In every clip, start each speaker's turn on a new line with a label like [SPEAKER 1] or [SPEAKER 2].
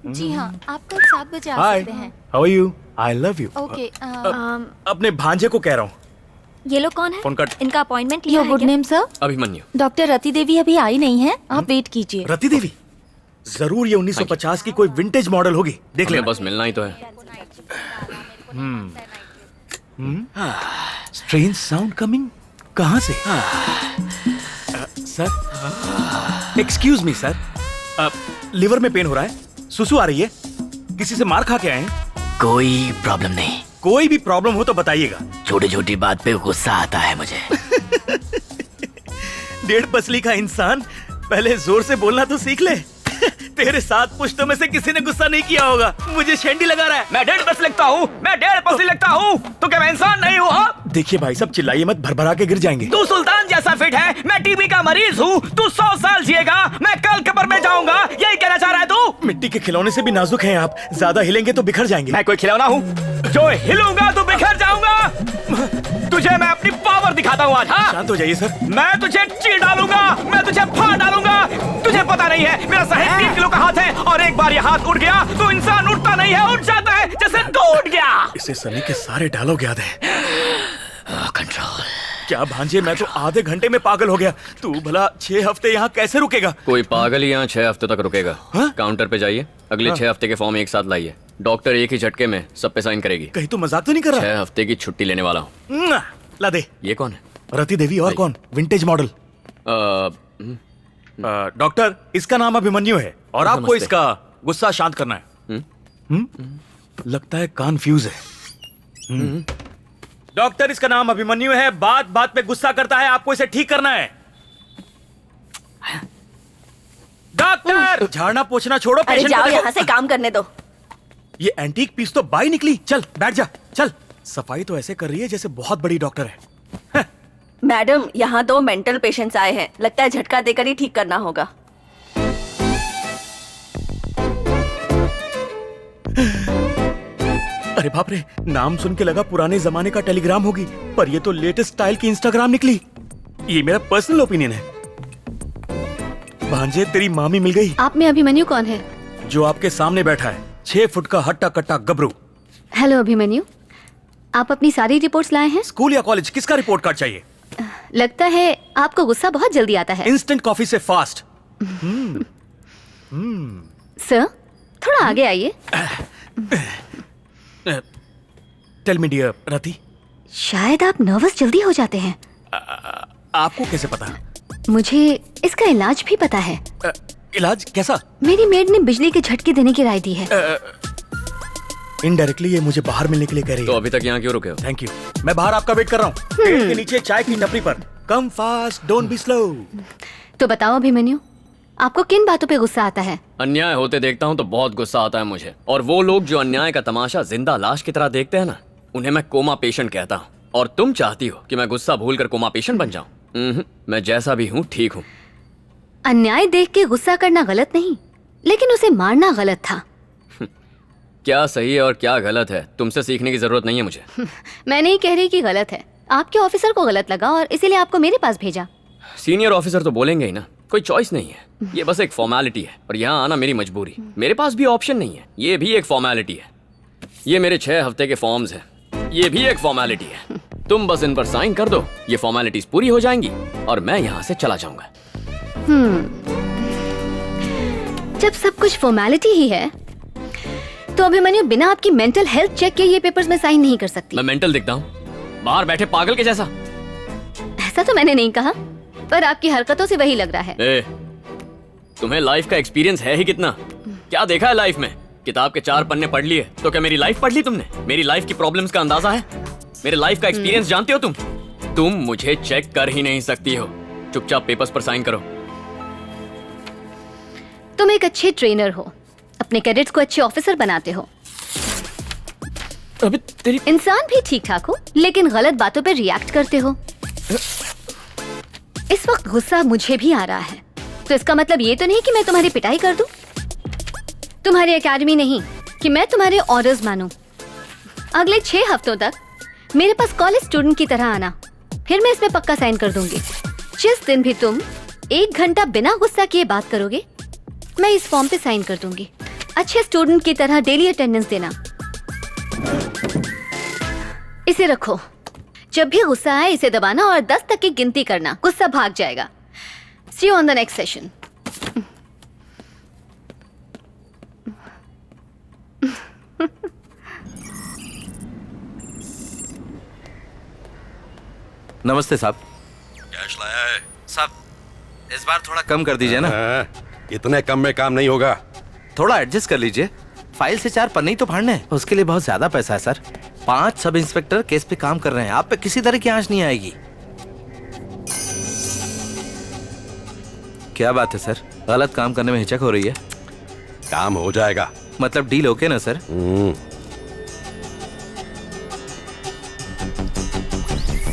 [SPEAKER 1] जी हाँ, आप कल 7 बजे आ
[SPEAKER 2] हाय,
[SPEAKER 1] सकते हैं।
[SPEAKER 2] How are you? I love you.
[SPEAKER 1] Okay.
[SPEAKER 2] अपने भांजे को कह रहा हूँ।
[SPEAKER 3] ये लोग कौन है?
[SPEAKER 2] Phone cut.
[SPEAKER 3] इनका अपॉइंटमेंट लिया
[SPEAKER 1] योर
[SPEAKER 3] है
[SPEAKER 1] गुड
[SPEAKER 3] क्या?
[SPEAKER 1] Name sir?
[SPEAKER 4] Abhimanyu.
[SPEAKER 1] Doctor Rati Devi अभी आई नहीं है, आप वेट कीजिए।
[SPEAKER 2] रति देवी जरूर ये 1950 की कोई विंटेज मॉडल होगी, देख
[SPEAKER 4] हमें
[SPEAKER 2] लेना।
[SPEAKER 4] बस मिलना ही तो है।
[SPEAKER 2] स्ट्रेंज साउंड कमिंग, कहाँ से? Sir, excuse me sir, liver में पेन हो रहा है, सुसु आ रही है, किसी से मार खा के आए हैं?
[SPEAKER 5] कोई प्रॉब्लम नहीं।
[SPEAKER 2] कोई भी प्रॉब्लम हो तो बताइएगा।
[SPEAKER 5] छोटी छोटी बात पे गुस्सा आता है मुझे।
[SPEAKER 2] 1.5 पसली का इंसान, पहले जोर से बोलना तो सीख ले। तेरे 7 पुश्तों में से किसी ने गुस्सा नहीं किया होगा। मुझे शेंडी लगा रहा है।
[SPEAKER 4] मैं 1.5 पसली लगता हूँ, मैं 1.5 पसली लगता हूँ, तो क्या मैं इंसान नहीं हूँ? हाँ?
[SPEAKER 2] देखिए भाई साहब, चिल्लाइए मत, भरभरा के गिर जाएंगे।
[SPEAKER 4] तू सुल्तान जैसा फिट है, मैं टीबी का मरीज हूँ। तू 100 साल जिएगा, मैं कल कब्र में जाऊंगा, यही कहना चाह रहा है तू?
[SPEAKER 2] मिट्टी के खिलौने से भी नाजुक हैं आप, ज्यादा हिलेंगे तो बिखर जाएंगे।
[SPEAKER 4] मैं कोई खिलौना हूँ जो हिलूंगा तो बिखर जाऊंगा? तुझे मैं अपनी पावर दिखाता हूँ आज। हाँ?
[SPEAKER 2] शांत हो जाइए सर।
[SPEAKER 4] मैं तुझे चीर डालूंगा, मैं तुझे फाड़ डालूंगा। तुझे पता नहीं है, मेरा सही 3 किलो का हाथ है, और एक बार ये हाथ उठ गया तो इंसान उठता नहीं है, उठ जाता है जैसे टूट गया।
[SPEAKER 2] इसे सनी के सारे डायलॉग याद है।
[SPEAKER 5] कंट्रोल।
[SPEAKER 2] क्या भांजे, मैं तो आधे घंटे में पागल हो गया। तू भला 6 हफ्ते यहाँ कैसे रुकेगा?
[SPEAKER 4] कोई पागल ही यहाँ 6 हफ्ते तक रुकेगा।
[SPEAKER 2] हाँ?
[SPEAKER 4] काउंटर पे जाइए, अगले 6 हफ्ते के फॉर्म एक साथ लाइए। डॉक्टर एक ही झटके में सब पे साइन करेगी।
[SPEAKER 2] कहीं तू मजाक तो नहीं कर रहा?
[SPEAKER 4] 6 हफ्ते की छुट्टी लेने वाला हूँ।
[SPEAKER 2] ला दे।
[SPEAKER 4] ये कौन है?
[SPEAKER 2] रति देवी। और कौन? Vintage model. डॉक्टर, इसका नाम अभिमन्यु है और आपको
[SPEAKER 4] नमस्ते।
[SPEAKER 2] इसका गुस्सा शांत करना है। लगता है कन्फ्यूज है। डॉक्टर, इसका नाम अभिमन्यु है, बात बात पे गुस्सा करता है, आपको इसे ठीक करना है। डॉक्टर, झाड़ना पोछना छोड़ो,
[SPEAKER 3] अरे
[SPEAKER 2] पेशेंट
[SPEAKER 3] जाओ
[SPEAKER 2] को
[SPEAKER 3] यहाँ
[SPEAKER 2] देखो।
[SPEAKER 3] से, काम करने दो।
[SPEAKER 2] ये एंटीक पीस तो बाई निकली। चल बैठ जा, चल। सफाई तो ऐसे कर रही है जैसे बहुत बड़ी डॉक्टर है।
[SPEAKER 3] मैडम, यहाँ 2 मेंटल पेशेंट्स आए हैं, लगता है झटका देकर ही ठीक करना होगा।
[SPEAKER 2] अरे बाप रे, नाम सुन के लगा पुराने जमाने का टेलीग्राम होगी, पर ये तो लेटेस्ट स्टाइल की इंस्टाग्राम निकली। ये मेरा पर्सनल ओपिनियन है। भांजे, तेरी मामी मिल गई।
[SPEAKER 1] आप में अभिमन्यु कौन है?
[SPEAKER 2] जो आपके सामने बैठा है, 6 फुट का हट्टा कट्टा गबरू।
[SPEAKER 1] हेलो अभिमन्यु, आप अपनी सारी रिपोर्ट्स लाए हैं?
[SPEAKER 2] स्कूल या कॉलेज, किसका रिपोर्ट कार्ड चाहिए?
[SPEAKER 1] लगता है आपको गुस्सा बहुत जल्दी आता है।
[SPEAKER 2] इंस्टेंट कॉफी से फास्ट।
[SPEAKER 1] सर, थोड़ा आगे आइए।
[SPEAKER 2] टेल मी डियर रति,
[SPEAKER 1] शायद आप नर्वस जल्दी हो जाते हैं।
[SPEAKER 2] आपको कैसे पता?
[SPEAKER 1] मुझे इसका इलाज भी पता है।
[SPEAKER 2] इलाज कैसा?
[SPEAKER 1] मेरी मेड ने बिजली के झटके देने की राय दी है।
[SPEAKER 2] इनडायरेक्टली ये मुझे बाहर मिलने के लिए कह रही
[SPEAKER 4] तो
[SPEAKER 2] है।
[SPEAKER 4] अभी तक यहाँ क्यों रुके हो?
[SPEAKER 2] थैंक यू, मैं बाहर आपका वेट कर रहा हूँ, पेड़ के नीचे चाय की टपरी पर। Come fast, don't be slow.
[SPEAKER 1] तो बताओ अभिमन्यु, आपको किन बातों पे गुस्सा आता है?
[SPEAKER 4] अन्याय होते देखता हूँ तो बहुत गुस्सा आता है मुझे, और वो लोग जो अन्याय का तमाशा जिंदा लाश की तरह देखते हैं ना, उन्हें मैं कोमा पेशेंट कहता हूँ। और तुम चाहती हो कि मैं गुस्सा भूलकर कोमा पेशेंट बन जाऊं? मैं जैसा भी हूँ ठीक हूँ।
[SPEAKER 1] अन्याय देख के गुस्सा करना गलत नहीं, लेकिन उसे मारना गलत था।
[SPEAKER 4] क्या सही है और क्या गलत है, तुमसे सीखने की जरूरत नहीं है मुझे।
[SPEAKER 1] मैं नहीं कह रही कि गलत है, आपके ऑफिसर को गलत लगा और इसीलिए आपको मेरे पास भेजा।
[SPEAKER 4] सीनियर ऑफिसर तो बोलेंगे ही ना, कोई चॉइस नहीं है, ये बस एक फॉर्मेलिटी है, और यहाँ आना मेरी मजबूरी। मेरे पास भी ऑप्शन नहीं है, ये भी एक फॉर्मेलिटी है। ये मेरे 6 हफ्ते के फॉर्म्स हैं, ये भी एक फॉर्मेलिटी है। तुम बस इन पर साइन कर दो, ये फॉर्मेलिटीज पूरी हो जाएंगी और मैं यहाँ से चला जाऊंगा।
[SPEAKER 1] जब सब कुछ फॉर्मेलिटी ही है, तो अभिमन्यु बिना आपकी मेंटल हेल्थ चेक के ये पेपर्स में साइन नहीं कर सकती।
[SPEAKER 4] मैं मेंटल दिखता हूँ बाहर बैठे पागल के जैसा?
[SPEAKER 1] ऐसा तो मैंने नहीं कहा, पर आपकी हरकतों से वही लग रहा है।
[SPEAKER 4] ए, तुम्हें लाइफ का एक्सपीरियंस है ही कितना? क्या देखा है लाइफ में? किताब के 4 पन्ने पढ़ लिए तो क्या मेरी लाइफ पढ़ ली तुमने? मेरी लाइफ की प्रॉब्लम्स का अंदाजा है? मेरे लाइफ का एक्सपीरियंस जानते हो तुम? तुम मुझे चेक कर ही नहीं सकती हो, चुपचाप पेपर्स पर साइन करो।
[SPEAKER 1] तुम एक अच्छे ट्रेनर हो, अपने कैडेट्स को अच्छे ऑफिसर बनाते हो।
[SPEAKER 4] अबे तेरी
[SPEAKER 1] इंसान भी ठीक ठाक हो, लेकिन गलत बातों पे रिएक्ट करते हो। इस वक्त गुस्सा मुझे भी आ रहा है, तो इसका मतलब ये तो नहीं कि मैं तुम्हारी पिटाई कर दूं, तुम्हारी एकेडमी नहीं कि मैं तुम्हारे ऑर्डर्स मानूं। अगले 6 हफ्तों तक मेरे पास कॉलेज स्टूडेंट की तरह आना, फिर मैं इसमें पक्का साइन कर दूंगी। जिस दिन भी तुम 1 घंटा बिना गुस्सा किए बात करोगे, मैं इस फॉर्म पे साइन कर दूंगी। अच्छे स्टूडेंट की तरह डेली अटेंडेंस देना। इसे रखो। जब भी गुस्सा आए इसे दबाना और 10 तक की गिनती करना, गुस्सा भाग जाएगा। See you on the next session.
[SPEAKER 6] नमस्ते साहब।
[SPEAKER 7] कैश लाया है?
[SPEAKER 6] साहब इस बार थोड़ा कम कर दीजिए ना।
[SPEAKER 7] हाँ, इतने कम में काम नहीं होगा।
[SPEAKER 6] थोड़ा एडजस्ट कर लीजिए। फाइल से 4 पन्ने ही तो फाड़ने हैं, उसके लिए बहुत ज्यादा पैसा है सर। 5 सब इंस्पेक्टर केस पे काम कर रहे हैं, आप पे किसी तरह की आंच नहीं आएगी। क्या बात है सर, गलत काम करने में हिचक हो रही है?
[SPEAKER 7] काम हो जाएगा।
[SPEAKER 6] मतलब डील ओके ना सर?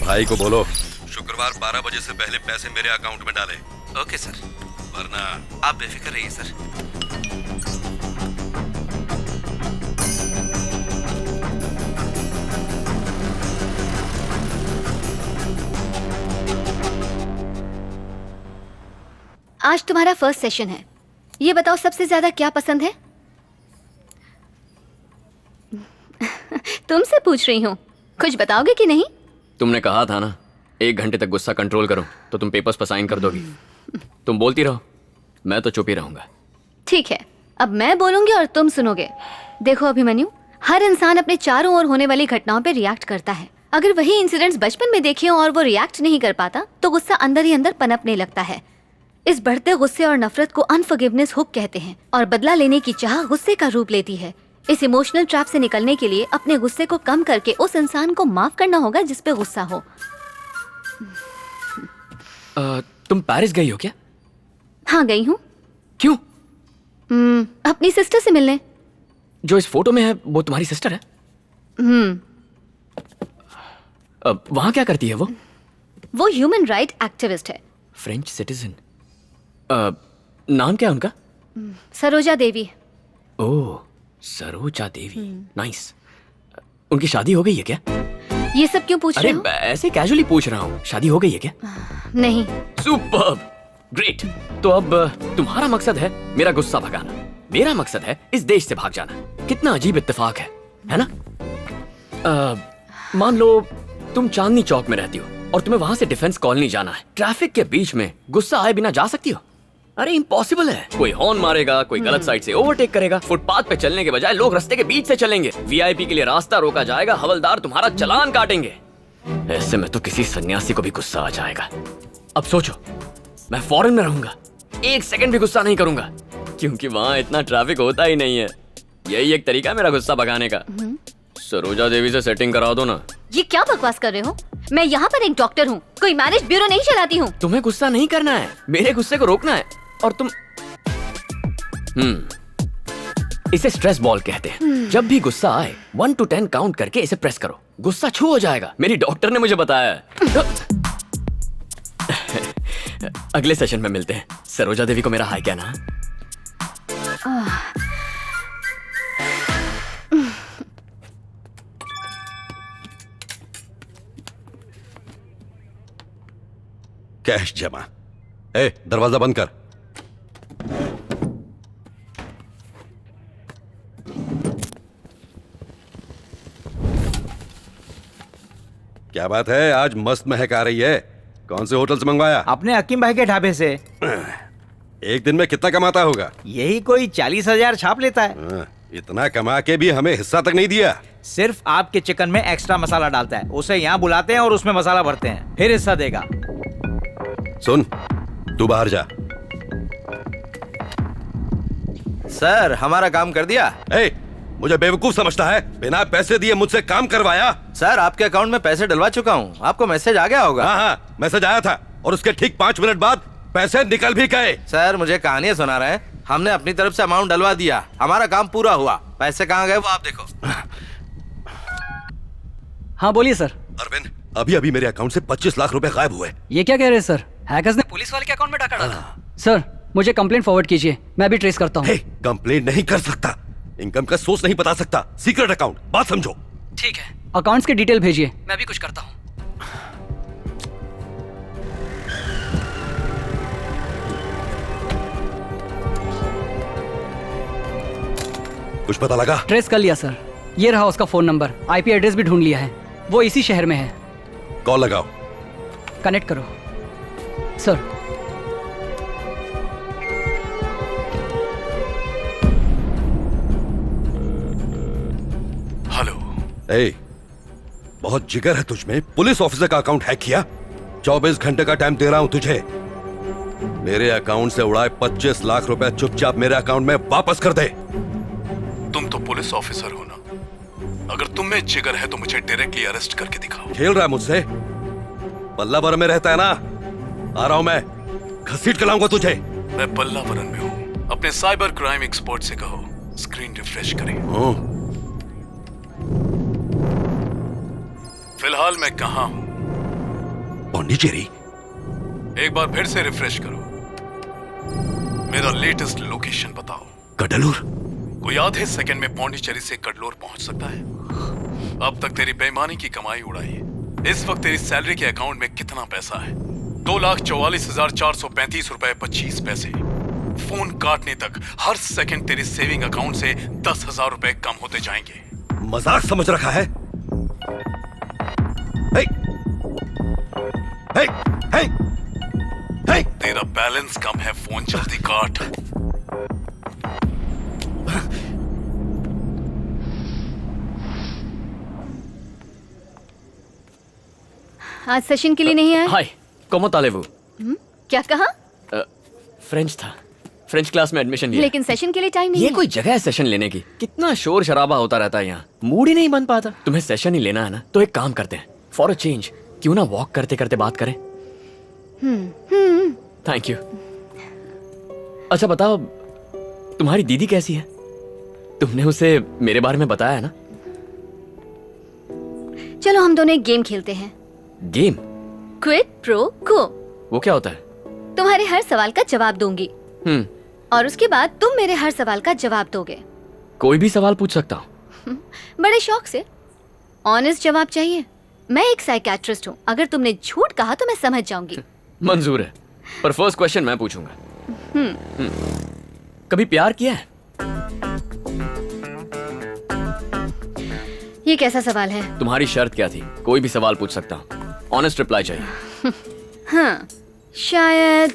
[SPEAKER 7] भाई को बोलो शुक्रवार 12 बजे से पहले पैसे मेरे अकाउंट में डाले।
[SPEAKER 6] Okay sir.
[SPEAKER 7] वरना
[SPEAKER 6] आप बेफिक्र रहिए सर।
[SPEAKER 1] आज तुम्हारा फर्स्ट सेशन है। ये बताओ सबसे ज्यादा क्या पसंद है? तुमसे पूछ रही हूँ, कुछ बताओगे कि नहीं?
[SPEAKER 4] तुमने कहा था ना 1 घंटे तक गुस्सा कंट्रोल करो तो तुम पेपर्स पर साइन कर दोगी। तुम बोलती रहो, मैं तो चुप ही रहूंगा।
[SPEAKER 1] ठीक है, अब मैं बोलूंगी और तुम सुनोगे। देखो अभिमन्यु, हर इंसान अपने चारों ओर होने वाली घटनाओं पे रिएक्ट करता है। अगर वही इंसिडेंट्स बचपन में देखे हो और वो रिएक्ट नहीं कर पाता तो गुस्सा अंदर ही अंदर पनपने लगता है। इस बढ़ते गुस्से और नफरत को अनफॉरगिवनेस हुक कहते हैं और बदला लेने की चाह गुस्से का रूप लेती है। इस इमोशनल ट्रैप से निकलने के लिए अपने गुस्से को कम करके उस इंसान को माफ करना होगा जिस पे गुस्सा हो।
[SPEAKER 4] तुम पेरिस गई हो क्या?
[SPEAKER 1] हाँ गई हूँ।
[SPEAKER 4] क्यों?
[SPEAKER 1] अपनी सिस्टर से मिलने।
[SPEAKER 4] जो इस फोटो में है वो तुम्हारी सिस्टर है? वहां क्या करती है वो?
[SPEAKER 1] वो ह्यूमन राइट एक्टिविस्ट है।
[SPEAKER 4] French citizen. नाम क्या है उनका?
[SPEAKER 1] सरोजा देवी।
[SPEAKER 4] ओह, सरोजा देवी, नाइस। उनकी शादी हो गई है क्या?
[SPEAKER 1] ये सब क्यों पूछ
[SPEAKER 4] अरे
[SPEAKER 1] रहे हो?
[SPEAKER 4] ऐसे कैजुअली पूछ रहा हूँ, शादी हो गई है क्या?
[SPEAKER 1] नहीं।
[SPEAKER 4] Superb, great. तो अब तुम्हारा मकसद है मेरा गुस्सा भगाना, मेरा मकसद है इस देश से भाग जाना। कितना अजीब इत्तेफाक है ना? मान लो तुम चांदनी चौक में रहती हो और तुम्हें वहां से डिफेंस कॉलोनी जाना है। ट्रैफिक के बीच में गुस्सा आए बिना जा सकती हो? अरे इम्पॉसिबल है। कोई हॉर्न मारेगा, कोई गलत साइड से ओवरटेक करेगा, फुटपाथ पे चलने के बजाय लोग रास्ते के बीच से चलेंगे, वीआईपी के लिए रास्ता रोका जाएगा, हवलदार तुम्हारा चालान काटेंगे। ऐसे में तो किसी सन्यासी को भी गुस्सा आ जाएगा। अब सोचो, मैं फॉरेन में रहूंगा, 1 सेकंड भी गुस्सा नहीं करूंगा क्योंकि वहां इतना ट्रैफिक होता ही नहीं है। यही एक तरीका है मेरा गुस्सा भगाने का। सरोजा देवी से सेटिंग करा दो ना।
[SPEAKER 1] ये क्या बकवास कर रहे हो? मैं यहाँ पर एक डॉक्टर हूँ, कोई मैरिज ब्यूरो नहीं चलाती हूँ।
[SPEAKER 4] तुम्हें गुस्सा नहीं करना है, मेरे गुस्से को रोकना है। और तुम इसे स्ट्रेस बॉल कहते हैं। जब भी गुस्सा आए 1 to 10 काउंट करके इसे प्रेस करो, गुस्सा छू हो जाएगा। मेरी डॉक्टर ने मुझे बताया है। अगले सेशन में मिलते हैं। सरोजा देवी को मेरा हाय कहना।
[SPEAKER 7] कैश जमा। ए, दरवाजा बंद कर। क्या बात है, आज मस्त महक आ रही है। कौन से होटल से मंगवाया?
[SPEAKER 8] अपने हकीम भाई के ढाबे से।
[SPEAKER 7] एक दिन में कितना कमाता होगा?
[SPEAKER 8] यही कोई 40,000 छाप लेता है।
[SPEAKER 7] इतना कमा के भी हमें हिस्सा तक नहीं दिया।
[SPEAKER 8] सिर्फ आपके चिकन में एक्स्ट्रा मसाला डालता है, उसे यहाँ बुलाते हैं और उसमें मसाला भरते हैं, फिर हिस्सा देगा।
[SPEAKER 7] सुन, तू बाहर जा।
[SPEAKER 6] सर हमारा काम कर दिया।
[SPEAKER 7] ए, मुझे बेवकूफ समझता है? बिना पैसे दिए मुझसे काम करवाया।
[SPEAKER 6] सर आपके अकाउंट में पैसे डलवा चुका हूँ, आपको मैसेज आ गया होगा।
[SPEAKER 7] हाँ हाँ, मैसेज आया था और उसके ठीक 5 मिनट बाद पैसे निकल भी गए।
[SPEAKER 6] सर मुझे कहानियां सुना रहे हैं, हमने अपनी तरफ से अमाउंट डलवा दिया, हमारा काम पूरा हुआ। पैसे कहाँ गए वो आप देखो।
[SPEAKER 9] हाँ बोलिए सर।
[SPEAKER 7] अरविंद, अभी अभी मेरे अकाउंट से 25 लाख रुपए गायब हुए।
[SPEAKER 9] ये क्या कह रहे हैं सर? हैकर्स ने पुलिस वाले के अकाउंट में डाका डाला। सर मुझे कंप्लेंट फॉरवर्ड कीजिए, मैं भी ट्रेस करता हूँ।
[SPEAKER 7] कंप्लेंट नहीं कर सकता, इनकम का सोर्स नहीं बता सकता, सीक्रेट अकाउंट, बात समझो।
[SPEAKER 9] ठीक है, अकाउंट्स के डिटेल भेजिए, मैं भी कुछ करता हूँ।
[SPEAKER 7] कुछ पता लगा?
[SPEAKER 9] ट्रेस कर लिया सर, ये रहा उसका फोन नंबर, आईपी एड्रेस भी ढूंढ लिया है, वो इसी शहर में है।
[SPEAKER 7] कॉल लगाओ।
[SPEAKER 9] कनेक्ट करो सर।
[SPEAKER 2] हेलो।
[SPEAKER 7] ए, बहुत जिगर है तुझमें, पुलिस ऑफिसर का अकाउंट हैक किया। 24 घंटे का टाइम दे रहा हूं तुझे। मेरे अकाउंट से उड़ाए 25 लाख रुपए चुपचाप मेरे अकाउंट में वापस कर दे।
[SPEAKER 10] तुम तो पुलिस ऑफिसर हो ना, अगर तुम में जिगर है तो मुझे डायरेक्टली अरेस्ट करके दिखाओ।
[SPEAKER 7] खेल रहा है मुझसे? पल्लावर में रहता है ना, आ रहा हूं मैं, घसीट के लाऊंगा तुझे।
[SPEAKER 10] मैं पल्लावरन में हूँ, अपने साइबर क्राइम एक्सपर्ट से कहो स्क्रीन रिफ्रेश करें। फिलहाल मैं कहाँ हूँ?
[SPEAKER 7] पौंडीचेरी।
[SPEAKER 10] एक बार फिर से रिफ्रेश करो, मेरा लेटेस्ट लोकेशन बताओ।
[SPEAKER 7] कडलूर।
[SPEAKER 10] कोई आधे सेकंड में पौंडीचेरी से कडलोर पहुंच सकता है? अब तक तेरी बेईमानी की कमाई उड़ाई है। इस वक्त तेरी सैलरी के अकाउंट में कितना पैसा है? 2,44,435 रुपए 25 पैसे। फोन काटने तक हर सेकंड तेरी सेविंग अकाउंट से 10,000 रुपए कम होते जाएंगे।
[SPEAKER 7] मजाक समझ रखा है? हे, हे, हे, हे।
[SPEAKER 10] तेरा बैलेंस कम है, फोन जल्दी काट।
[SPEAKER 1] आज सेशन के लिए नहीं आए?
[SPEAKER 4] हाय, कौन ताले वो?
[SPEAKER 1] क्या कहा?
[SPEAKER 4] फ्रेंच था, फ्रेंच क्लास में एडमिशन लिया।
[SPEAKER 1] लेकिन सेशन के लिए टाइम नहीं
[SPEAKER 4] ये
[SPEAKER 1] है।
[SPEAKER 4] कोई जगह है सेशन लेने की? कितना शोर शराबा होता रहता है यहाँ, मूड ही नहीं बन पाता। तुम्हें सेशन ही लेना है ना, तो एक काम करते हैं, फॉर अ चेंज क्यों ना वॉक करते करते बात करें। Thank you. अच्छा बताओ, तुम्हारी दीदी कैसी है? तुमने उसे मेरे बारे में बताया है ना?
[SPEAKER 1] चलो हम दोनों एक गेम खेलते हैं।
[SPEAKER 4] गेम?
[SPEAKER 1] क्विड प्रो को।
[SPEAKER 4] वो क्या होता है?
[SPEAKER 1] तुम्हारे हर सवाल का जवाब दूंगी और उसके बाद तुम मेरे हर सवाल का जवाब दोगे।
[SPEAKER 4] कोई भी सवाल पूछ सकता हूँ?
[SPEAKER 1] बड़े शौक से। ऑनेस्ट जवाब चाहिए। मैं एक साइकियाट्रिस्ट हूँ, अगर तुमने झूठ कहा तो मैं समझ जाऊंगी।
[SPEAKER 4] मंजूर है, पर फर्स्ट क्वेश्चन मैं पूछूंगा। कभी प्यार किया है?
[SPEAKER 1] ये कैसा सवाल है?
[SPEAKER 4] तुम्हारी शर्त क्या थी? कोई भी सवाल पूछ सकता हूँ, ऑनेस्ट रिप्लाई चाहिए।
[SPEAKER 1] हाँ, शायद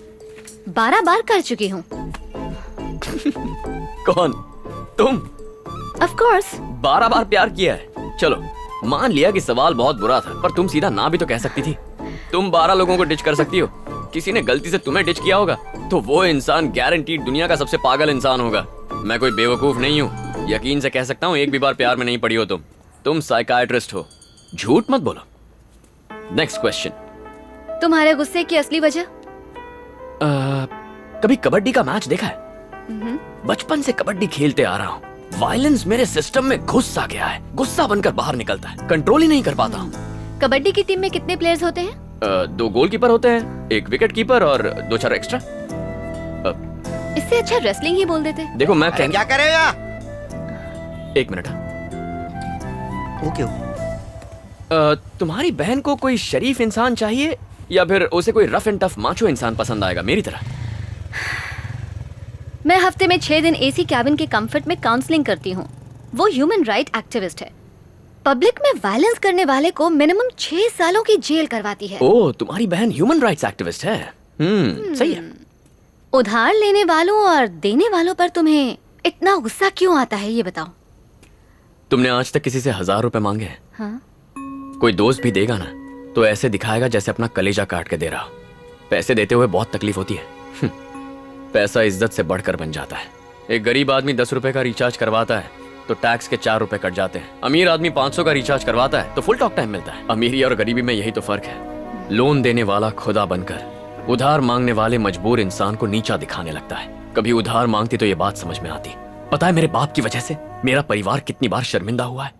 [SPEAKER 1] 12 बार कर चुकी हूँ।
[SPEAKER 4] कौन? तुम?
[SPEAKER 1] Of course.
[SPEAKER 4] 12 बार प्यार किया है? चलो मान लिया कि सवाल बहुत बुरा था, पर तुम सीधा ना भी तो कह सकती थी। तुम 12 लोगों को डिच कर सकती हो। किसी ने गलती से तुम्हें डिच किया होगा तो वो इंसान गारंटीड दुनिया का सबसे पागल इंसान होगा। मैं कोई बेवकूफ नहीं हूँ, यकीन से कह सकता हूँ एक भी बार प्यार में नहीं पड़ी हो तुम साइकाइट्रिस्ट हो, झूठ मत बोलो। Next question.
[SPEAKER 1] तुम्हारे गुस्से की असली वजह?
[SPEAKER 4] कभी कबड्डी का मैच देखा है? बचपन से कबड्डी खेलते आ रहा हूँ, वायलेंस मेरे सिस्टम में घुस सा गया है, गुस्सा बनकर बाहर निकलता है, कंट्रोल ही नहीं कर पाता हूँ।
[SPEAKER 1] कबड्डी की टीम में कितने प्लेयर्स होते हैं?
[SPEAKER 4] 2 गोलकीपर होते हैं, 1 विकेट कीपर और 2-4 एक्स्ट्रा।
[SPEAKER 1] इससे अच्छा रेसलिंग ही बोल देते।
[SPEAKER 4] देखो मैं
[SPEAKER 8] क्या करेगा?
[SPEAKER 4] 1 मिनट।
[SPEAKER 8] ओके।
[SPEAKER 4] तुम्हारी बहन को कोई शरीफ इंसान चाहिए या फिर उसे कोई रफ एंड टफ माचो इंसान पसंद आएगा मेरी तरह?
[SPEAKER 1] मैं हफ्ते में 6 दिन एसी कैबिन के कंफर्ट में काउंसलिंग करती हूँ। वो ह्यूमन राइट एक्टिविस्ट है। पब्लिक में वायलेंस करने वाले को मिनिमम 6 सालों की जेल करवाती है।
[SPEAKER 4] ओह, तुम्हारी बहन ह्यूमन राइट्स एक्टिविस्ट है। सही है।
[SPEAKER 1] उधार लेने वालों और देने वालों पर तुम्हें इतना गुस्सा क्यों आता है, ये बताओ।
[SPEAKER 4] तुमने आज तक किसी से 1000 रुपए मांगे हैं?
[SPEAKER 1] हाँ?
[SPEAKER 4] कोई दोस्त भी देगा ना तो ऐसे दिखाएगा जैसे अपना कलेजा काट के दे रहा हो। पैसे देते हुए बहुत तकलीफ होती है। पैसा इज्जत से बढ़कर बन जाता है। एक गरीब आदमी 10 रुपए का रिचार्ज करवाता है तो टैक्स के 4 रुपए कट जाते हैं। अमीर आदमी 500 का रिचार्ज करवाता है तो फुल टॉक टाइम मिलता है। अमीरी और गरीबी में यही तो फर्क है। लोन देने वाला खुदा बनकर उधार मांगने वाले मजबूर इंसान को नीचा दिखाने लगता है। कभी उधार मांगती तो ये बात समझ में आती। पता है मेरे बाप की वजह से मेरा परिवार कितनी बार शर्मिंदा हुआ है।